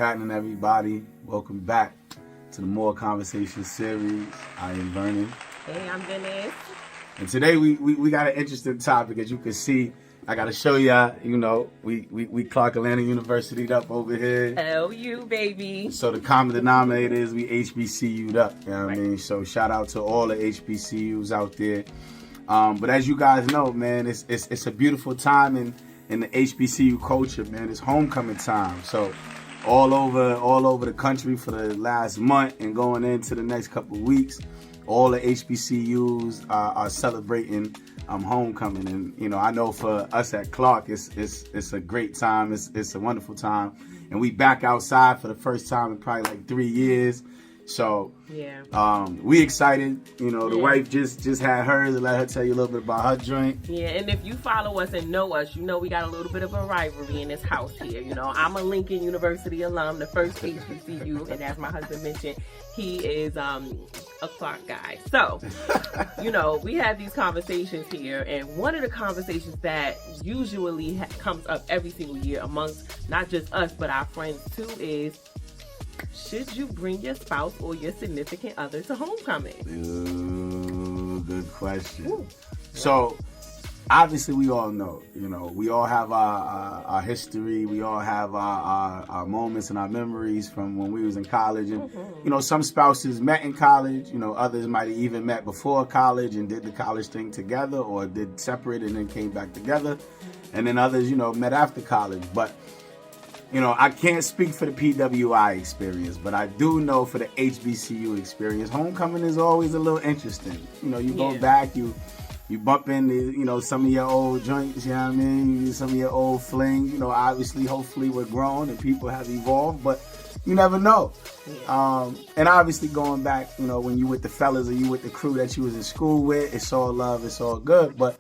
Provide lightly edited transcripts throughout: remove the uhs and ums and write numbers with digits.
happening, everybody? Welcome back to the Moore Conversation series. I am Vernon. Hey, I'm Venice. And today we got an interesting topic. As you can see, I got to show y'all, we Clark Atlanta University'd up over here. LU, baby. So the common denominator is we HBCU'd up, you know what I Right. mean? So shout out to all the HBCUs out there. But as you guys know, man, it's a beautiful time in the HBCU culture, man. It's homecoming time. So all over the country for the last month and going into the next couple of weeks, all the HBCUs are celebrating homecoming. And I know for us at Clark, it's a great time. It's a wonderful time, and we back outside for the first time in probably like 3 years. So yeah, we excited. The wife just had hers, and let her tell you a little bit about her joint. Yeah, and if you follow us and know us, you know we got a little bit of a rivalry in this house here. I'm a Lincoln University alum, the first HBCU, and as my husband mentioned, he is a Clark guy. So, we have these conversations here, and one of the conversations that usually comes up every single year amongst not just us, but our friends too is, should you bring your spouse or your significant other to homecoming? Ooh, good question. Ooh. So, obviously, we all know, we all have our history. We all have our moments and our memories from when we was in college. And, some spouses met in college. Others might have even met before college and did the college thing together, or did separate and then came back together. And then others, met after college. But I can't speak for the PWI experience, but I do know for the HBCU experience, homecoming is always a little interesting. You go back, you bump into, some of your old joints, you know what I mean? Some of your old flings, obviously, hopefully we're grown and people have evolved, but you never know. And obviously going back, when you with the fellas or you with the crew that you was in school with, it's all love, it's all good. But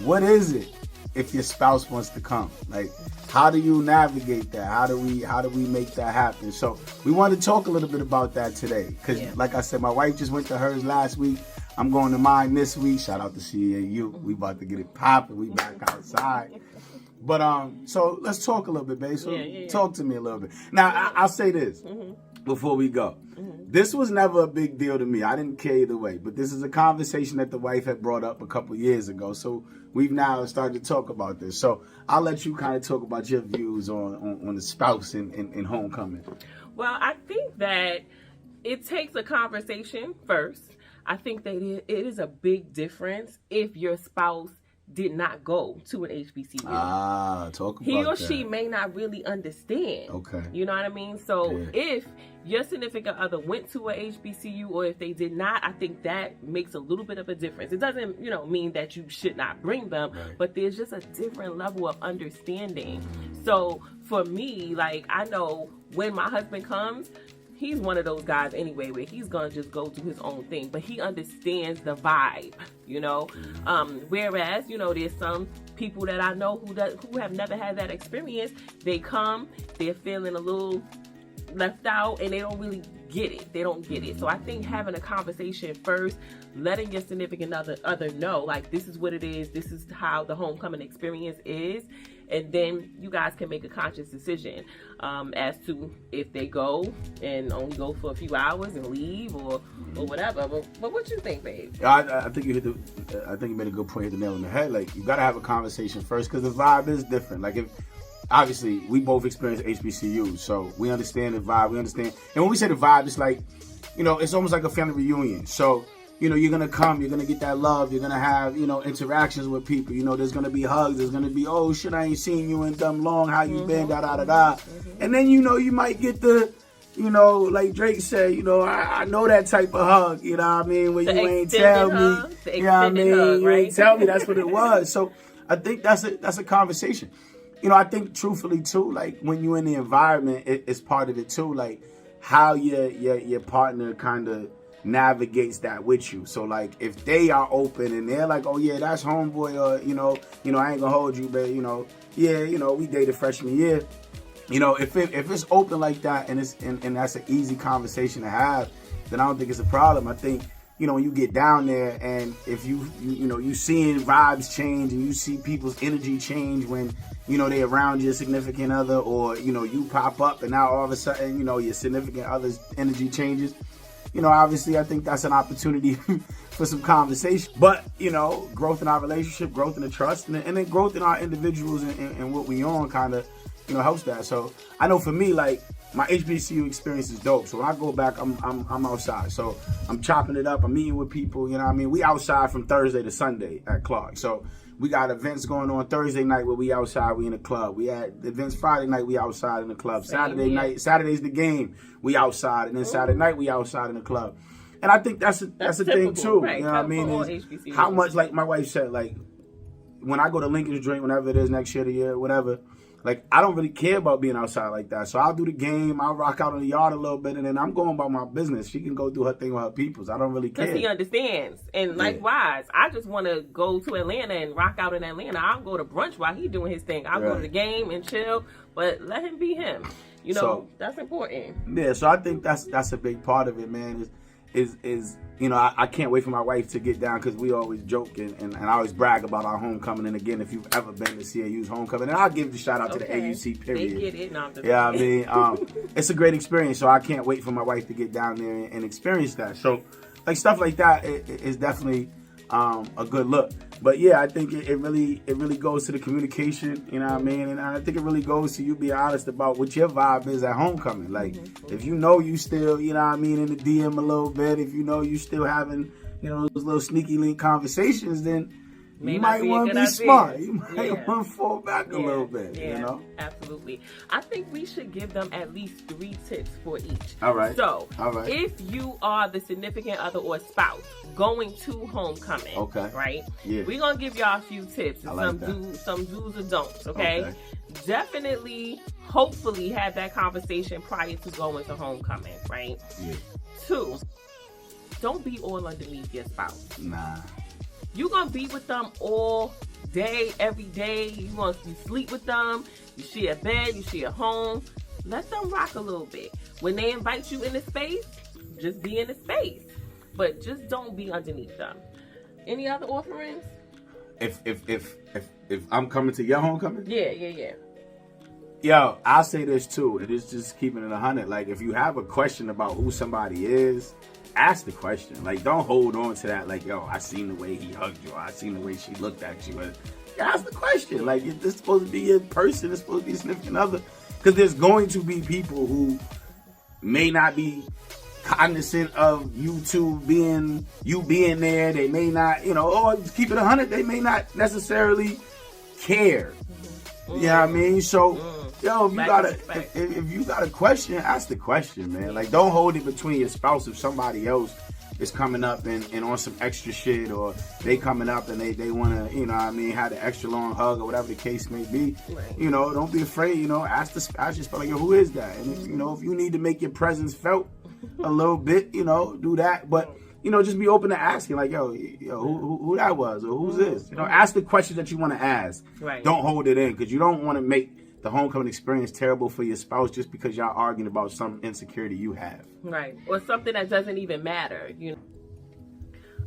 what is it if your spouse wants to come? Like, how do you navigate that? How do we make that happen? So we want to talk a little bit about that today. Because like I said, my wife just went to hers last week. I'm going to mine this week. Shout out to CAU. We about to get it popping. We back outside. But so let's talk a little bit, babe. So talk to me a little bit. Now I'll say this before we go. This was never a big deal to me. I didn't care either way. But this is a conversation that the wife had brought up a couple years ago. So we've now started to talk about this. So I'll let you kind of talk about your views on the spouse in homecoming. Well, I think that it takes a conversation first. I think that it is a big difference if your spouse did not go to an HBCU. Talk about he or that. she may not really understand. Okay. You know what I mean? So if your significant other went to a HBCU, or if they did not, I think that makes a little bit of a difference. It doesn't, mean that you should not bring them, but there's just a different level of understanding. So for me, like, I know when my husband comes, he's one of those guys anyway where he's gonna just go do his own thing, but he understands the vibe, whereas there's some people that I know who have never had that experience. They come, they're feeling a little left out, and they don't really get it. So I think having a conversation first, letting your significant other know, like, this is what it is, this is how the homecoming experience is, and then you guys can make a conscious decision as to if they go and only go for a few hours and leave or whatever. But what you think, babe? I think you made a good point, hit the nail on the head. Like, you gotta have a conversation first, because the vibe is different. Like, if obviously we both experience HBCUs, so we understand the vibe. We understand, and when we say the vibe, it's like, it's almost like a family reunion. So you're gonna come, you're gonna get that love, you're gonna have, interactions with people. There's gonna be hugs, there's gonna be, oh shit, I ain't seen you in dumb long, how you been, da da da da. And then you might get the, like Drake said, I know that type of hug, you know what I mean? When you ain't tell me, you know what I mean? Hug, right? You ain't tell me that's what it was. So I think that's a conversation. I think truthfully too, like, when you're in the environment, it's part of it too, like how your partner kind of navigates that with you. So like, if they are open and they're like, oh yeah, that's homeboy, or I ain't gonna hold you, but we dated freshman year. If it's open like that, and that's an easy conversation to have, then I don't think it's a problem. I think you know, when you get down there, and if you seeing vibes change, and you see people's energy change when, you know, they're around your significant other, or, you know, you pop up and now all of a sudden, you know, your significant other's energy changes. You know, obviously, I think that's an opportunity for some conversation. But, you know, growth in our relationship, growth in the trust, and then growth in our individuals and what we on kind of, you know, helps that. So I know for me, like, my HBCU experience is dope. So when I go back, I'm outside. So I'm chopping it up. I'm meeting with people. You know what I mean? We outside from Thursday to Sunday at Clark. So we got events going on Thursday night where we outside, we in the club. We had events Friday night, we outside in the club. Saturday's the game, we outside. And then Saturday night, we outside in the club. And I think that's a thing too. Right. You know what I mean? How much, like my wife said, like, when I go to Lincoln's drink, whenever it is, next year, the year, whatever, like, I don't really care about being outside like that. So I'll do the game, I'll rock out in the yard a little bit, and then I'm going about my business. She can go do her thing with her peoples. I don't really care. Because he understands. And likewise, I just want to go to Atlanta and rock out in Atlanta. I'll go to brunch while he's doing his thing. I'll go to the game and chill, but let him be him. You know, so, that's important. Yeah, so I think that's a big part of it, man, is you know, I can't wait for my wife to get down, because we always joke and I always brag about our homecoming. And again, if you've ever been to CAU's homecoming, and I'll give the shout out to the AUC period. They get it. No, yeah, I mean, it's a great experience. So I can't wait for my wife to get down there and experience that. So, like, stuff like that is definitely a good look. But yeah, I think it really goes to the communication, you know what I mean? And I think it really goes to you being honest about what your vibe is at homecoming. Like, if you know you still, you know what I mean, in the DM a little bit, if you know you still having, you know, those little sneaky link conversations, then you might want to be smart. You might want to fall back a little bit, you know? Absolutely. I think we should give them at least 3 tips for each. All right. So, if you are the significant other or spouse going to homecoming, right? Yeah. We're going to give y'all a few tips and some do's and don'ts, okay? Definitely, hopefully, have that conversation prior to going to homecoming, right? Yeah. 2, don't be all underneath your spouse. Nah. You're going to be with them all day, every day. You want to sleep with them. You share a bed. You share a home. Let them rock a little bit. When they invite you in the space, just be in the space. But just don't be underneath them. Any other offerings? If I'm coming to your homecoming? Yeah. Yo, I'll say this too. It is just keeping it 100. Like, if you have a question about who somebody is, ask the question. Like, don't hold on to that. Like, yo, I seen the way he hugged you. Or I seen the way she looked at you. Ask the question. Like, this is supposed to be your person. It's supposed to be a significant other. Because there's going to be people who may not be cognizant of you two being there. They may not, you know, or keep it 100. They may not necessarily care. You know what I mean? So, yo, if you got a question, ask the question, man. Like, don't hold it between your spouse if somebody else is coming up and on some extra shit, or they coming up and they want to, you know what I mean, have the extra long hug or whatever the case may be. Right. You know, don't be afraid, you know, ask the spouse, just like, yo, who is that? And if, you know, if you need to make your presence felt a little bit, you know, do that. But, you know, just be open to asking, like, yo, who that was, or who's this? You know, ask the questions that you want to ask. Right. Don't hold it in, because you don't want to make the homecoming experience terrible for your spouse just because y'all arguing about some insecurity you have. Right. Or something that doesn't even matter, you know.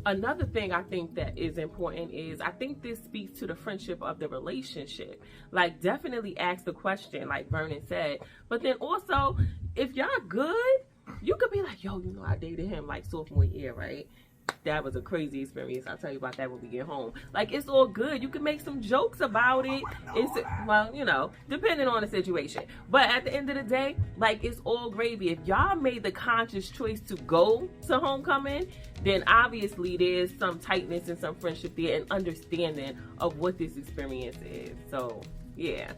Another thing I think that is important is, I think this speaks to the friendship of the relationship. Like, definitely ask the question, like Vernon said. But then also, if y'all good, you could be like, yo, you know, I dated him like sophomore year, right? That was a crazy experience. I'll tell you about that when we get home. Like, it's all good. You can make some jokes about it. Well, you know, depending on the situation. But at the end of the day, like, it's all gravy. If y'all made the conscious choice to go to homecoming, then obviously there's some tightness and some friendship there and understanding of what this experience is. So, yeah.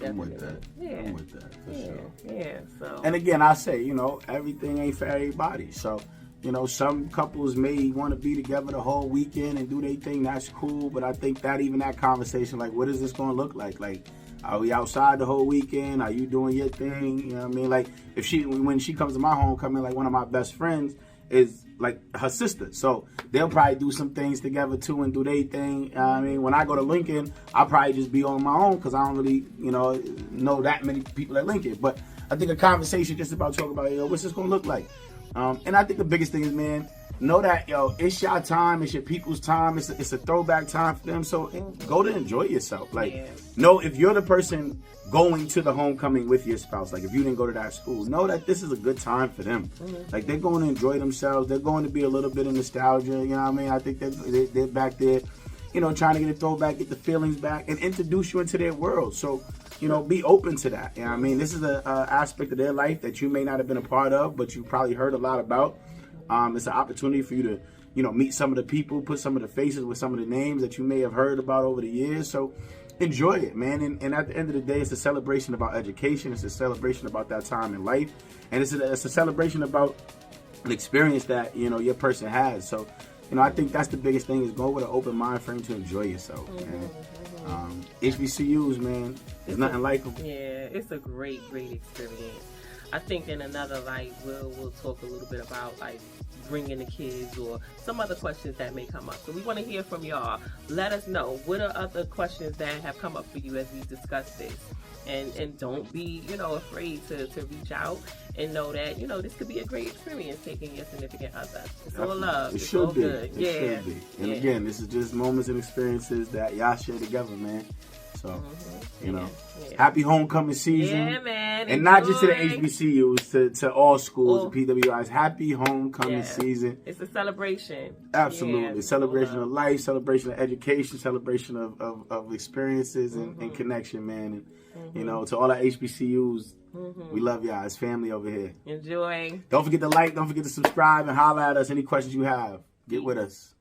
I'm with that. Yeah. I'm with that, for sure. Yeah, so. And again, I say, you know, everything ain't for everybody. So, you know, some couples may want to be together the whole weekend and do their thing. That's cool. But I think that even that conversation, like, what is this going to look like? Like, are we outside the whole weekend? Are you doing your thing? You know what I mean? Like, when she comes to my homecoming, like, one of my best friends is like her sister. So they'll probably do some things together too and do their thing. I mean, when I go to Lincoln, I'll probably just be on my own because I don't really, you know that many people at Lincoln. But I think a conversation just about talking about, what's this going to look like? And I think the biggest thing is, man, know that, yo, it's your time, it's your people's time, it's a throwback time for them. So go to enjoy yourself. Like, know if you're the person going to the homecoming with your spouse, like if you didn't go to that school, know that this is a good time for them. Like, they're going to enjoy themselves. They're going to be a little bit of nostalgia. You know what I mean? I think they're back there, you know, trying to get a throwback, get the feelings back, and introduce you into their world. So, you know, be open to that. You know what I mean? This is an aspect of their life that you may not have been a part of, but you probably heard a lot about. It's an opportunity for you to, you know, meet some of the people, put some of the faces with some of the names that you may have heard about over the years. So enjoy it, man. And at the end of the day, it's a celebration about education. It's a celebration about that time in life. And it's a celebration about an experience that, you know, your person has. So, you know, I think that's the biggest thing, is go with an open mind frame to enjoy yourself, man. HBCUs, man, there's nothing like them. Yeah, it's a great experience. I think in another light, we'll talk a little bit about like bringing the kids or some other questions that may come up. So we want to hear from y'all. Let us know, what are other questions that have come up for you as we discuss this. And don't be, you know, afraid to reach out and know that, you know, this could be a great experience taking your significant other. It's all love. It it's should all be. good. It should be. And again, this is just moments and experiences that y'all share together, man. So, you know, happy homecoming season. Yeah, man. And not just to the HBCUs, to all schools, the PWIs. Happy homecoming season. It's a celebration. Absolutely. Celebration of life, celebration of education, celebration of experiences and connection, man. And, you know, to all our HBCUs, we love y'all. It's family over here. Enjoy. Don't forget to like, don't forget to subscribe, and holler at us. Any questions you have, get with us.